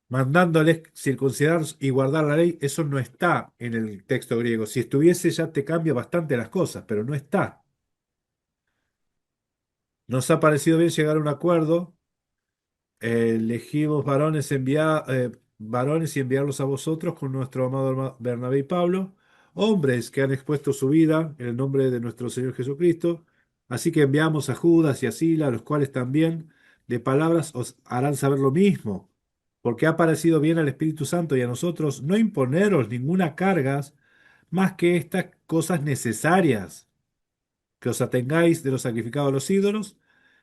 Mandándoles circuncidaros y guardar la ley, eso no está en el texto griego. Si estuviese ya te cambia bastante las cosas, pero no está. Nos ha parecido bien llegar a un acuerdo. Elegimos varones y enviarlos a vosotros con nuestro amado Bernabé y Pablo, hombres que han expuesto su vida en el nombre de nuestro Señor Jesucristo. Así que enviamos a Judas y a Sila, los cuales también de palabras os harán saber lo mismo, porque ha parecido bien al Espíritu Santo y a nosotros no imponeros ninguna carga más que estas cosas necesarias, que os atengáis de lo sacrificado a los ídolos,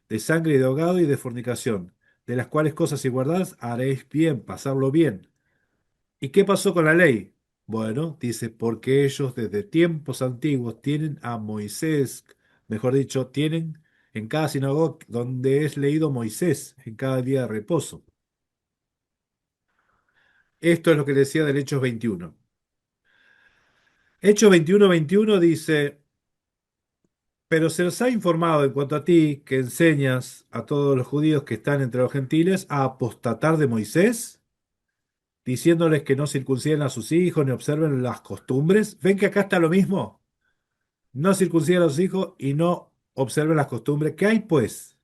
de sangre y de ahogado y de fornicación, de las cuales cosas si guardadas haréis bien, pasarlo bien. ¿Y qué pasó con la ley? Bueno, dice, porque ellos desde tiempos antiguos tienen a Moisés, mejor dicho, tienen en cada sinagoga donde es leído Moisés, en cada día de reposo. Esto es lo que decía del Hechos 21. Hechos 21:21 dice, pero se os ha informado en cuanto a ti, que enseñas a todos los judíos que están entre los gentiles a apostatar de Moisés, diciéndoles que no circunciden a sus hijos ni observen las costumbres. ¿Ven que acá está lo mismo? No circunciden a sus hijos y no observen las costumbres. ¿Qué hay pues?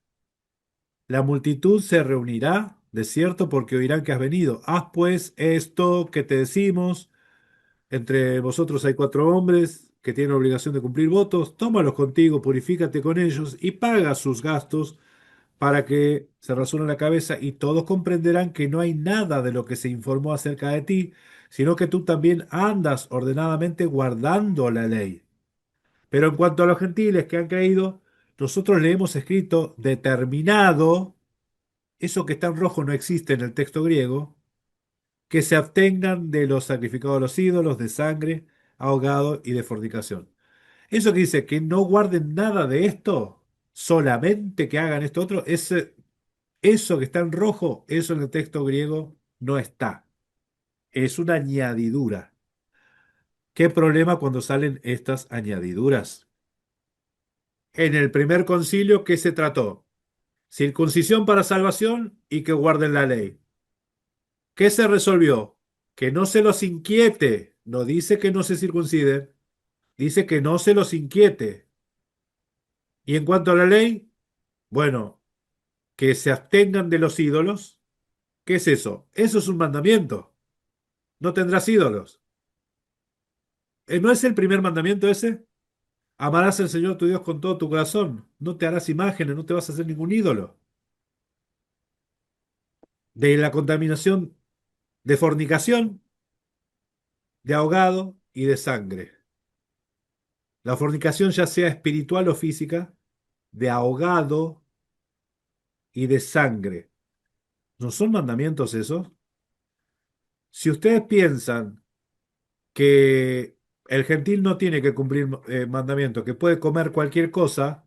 La multitud se reunirá, de cierto, porque oirán que has venido. Haz pues esto que te decimos. Entre vosotros hay 4 hombres que tienen obligación de cumplir votos. Tómalos contigo, purifícate con ellos y paga sus gastos para que se rasuren la cabeza y todos comprenderán que no hay nada de lo que se informó acerca de ti, sino que tú también andas ordenadamente guardando la ley. Pero en cuanto a los gentiles que han creído, nosotros le hemos escrito determinado, eso que está en rojo no existe en el texto griego, que se abstengan de los sacrificados a los ídolos, de sangre, ahogado y de fornicación. Eso que dice que no guarden nada de esto, solamente que hagan esto otro, eso que está en rojo, eso en el texto griego no está. Es una añadidura. ¿Qué problema cuando salen estas añadiduras? En el primer concilio, ¿qué se trató? Circuncisión para salvación y que guarden la ley. ¿Qué se resolvió? Que no se los inquiete. No dice que no se circunciden, dice que no se los inquiete. Y en cuanto a la ley, bueno, que se abstengan de los ídolos. ¿Qué es eso? Eso es un mandamiento. No tendrás ídolos. ¿No es el primer mandamiento ese? Amarás al Señor tu Dios con todo tu corazón. No te harás imágenes, no te vas a hacer ningún ídolo. De la contaminación de fornicación, de ahogado y de sangre. La fornicación ya sea espiritual o física, de ahogado y de sangre. ¿No son mandamientos esos? Si ustedes piensan que el gentil no tiene que cumplir mandamientos, que puede comer cualquier cosa,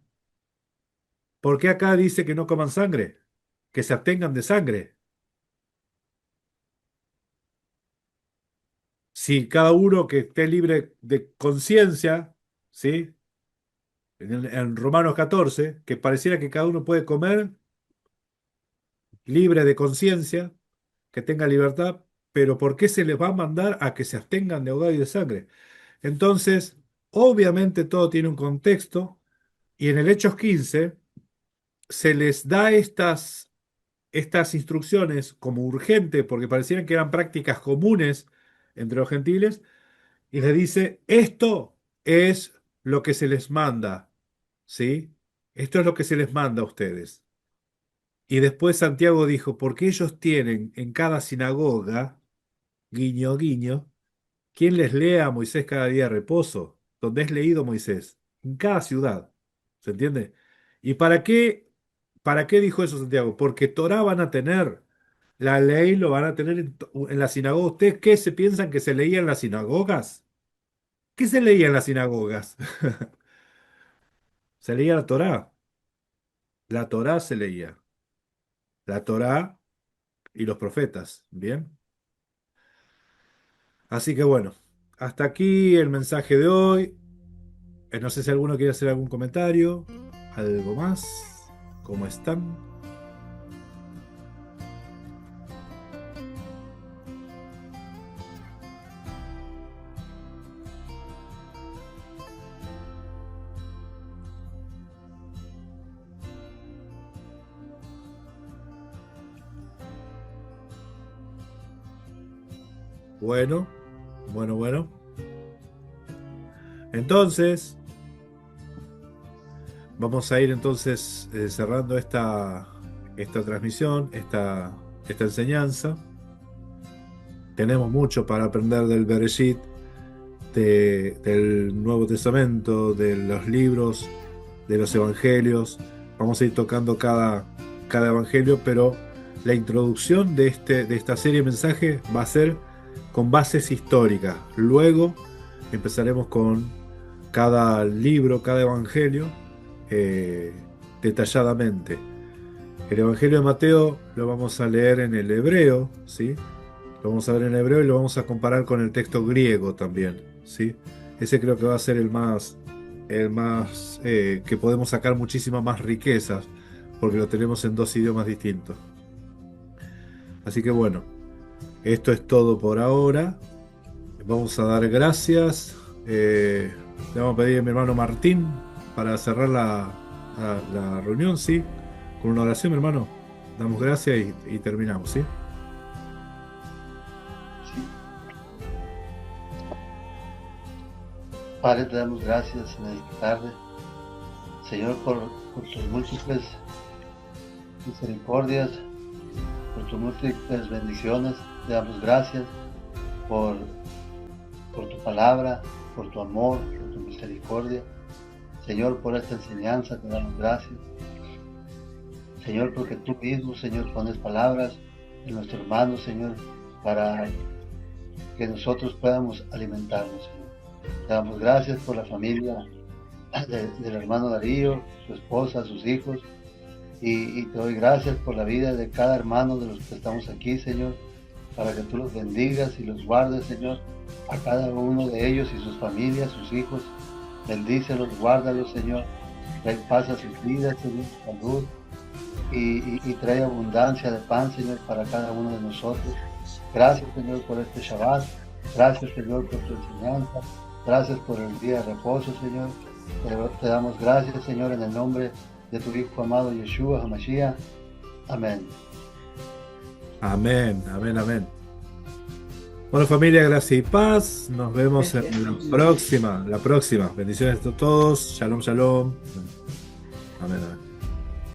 ¿por qué acá dice que no coman sangre? Que se abstengan de sangre. Si cada uno que esté libre de conciencia, ¿sí? En Romanos 14, que pareciera que cada uno puede comer libre de conciencia, que tenga libertad, pero ¿por qué se les va a mandar a que se abstengan de ahogado y de sangre? Entonces, obviamente todo tiene un contexto, y en el Hechos 15 se les da estas instrucciones como urgente, porque parecían que eran prácticas comunes entre los gentiles, y les dice, esto es lo que se les manda, ¿sí? Esto es lo que se les manda a ustedes. Y después Santiago dijo, porque ellos tienen en cada sinagoga, guiño, guiño, quien les lea a Moisés cada día de reposo, donde es leído Moisés, en cada ciudad. ¿Se entiende? ¿Y para qué dijo eso Santiago? Porque Torah van a tener, la ley lo van a tener en la sinagoga. ¿Ustedes qué se piensan que se leía en las sinagogas? ¿Qué se leía en las sinagogas? Se leía la Torá. La Torá se leía. La Torá y los profetas. Bien. Así que bueno, hasta aquí el mensaje de hoy. No sé si alguno quiere hacer algún comentario, algo más. ¿Cómo están? Bueno, bueno. Entonces, vamos a ir entonces cerrando esta transmisión, esta enseñanza. Tenemos mucho para aprender del Bereshit, del Nuevo Testamento, de los libros, de los evangelios. Vamos a ir tocando cada evangelio, pero la introducción de esta serie de mensajes va a ser con bases históricas. Luego empezaremos con cada libro, cada evangelio, detalladamente. El evangelio de Mateo lo vamos a leer en el hebreo, ¿sí? Lo vamos a ver en hebreo y lo vamos a comparar con el texto griego también, ¿sí? Ese creo que va a ser el más que podemos sacar muchísimas más riquezas, porque lo tenemos en dos idiomas distintos. Así que bueno, esto es todo por ahora. Vamos a dar gracias. Le vamos a pedir a mi hermano Martín para cerrar la reunión, ¿sí? Con una oración, mi hermano. Damos gracias y terminamos, ¿sí? Padre, te damos gracias en esta tarde, Señor, por tus múltiples misericordias, por tus múltiples bendiciones. Te damos gracias por tu palabra, por tu amor, por tu misericordia. Señor, por esta enseñanza te damos gracias. Señor, porque tú mismo, Señor, pones palabras en nuestros hermanos, Señor, para que nosotros podamos alimentarnos, Señor. Te damos gracias por la familia del hermano Darío, su esposa, sus hijos, y te doy gracias por la vida de cada hermano de los que estamos aquí, Señor, para que tú los bendigas y los guardes, Señor, a cada uno de ellos y sus familias, sus hijos. Bendícelos, guárdalos, Señor, trae paz a sus vidas, Señor, salud, y trae abundancia de pan, Señor, para cada uno de nosotros. Gracias, Señor, por este Shabbat. Gracias, Señor, por tu enseñanza. Gracias por el día de reposo, Señor. Te damos gracias, Señor, en el nombre de tu Hijo amado Yeshua HaMashiach. Amén. Amén, amén, amén. Bueno, familia, gracias y paz. Nos vemos en la próxima. Bendiciones a todos. Shalom, shalom. Amén, amén.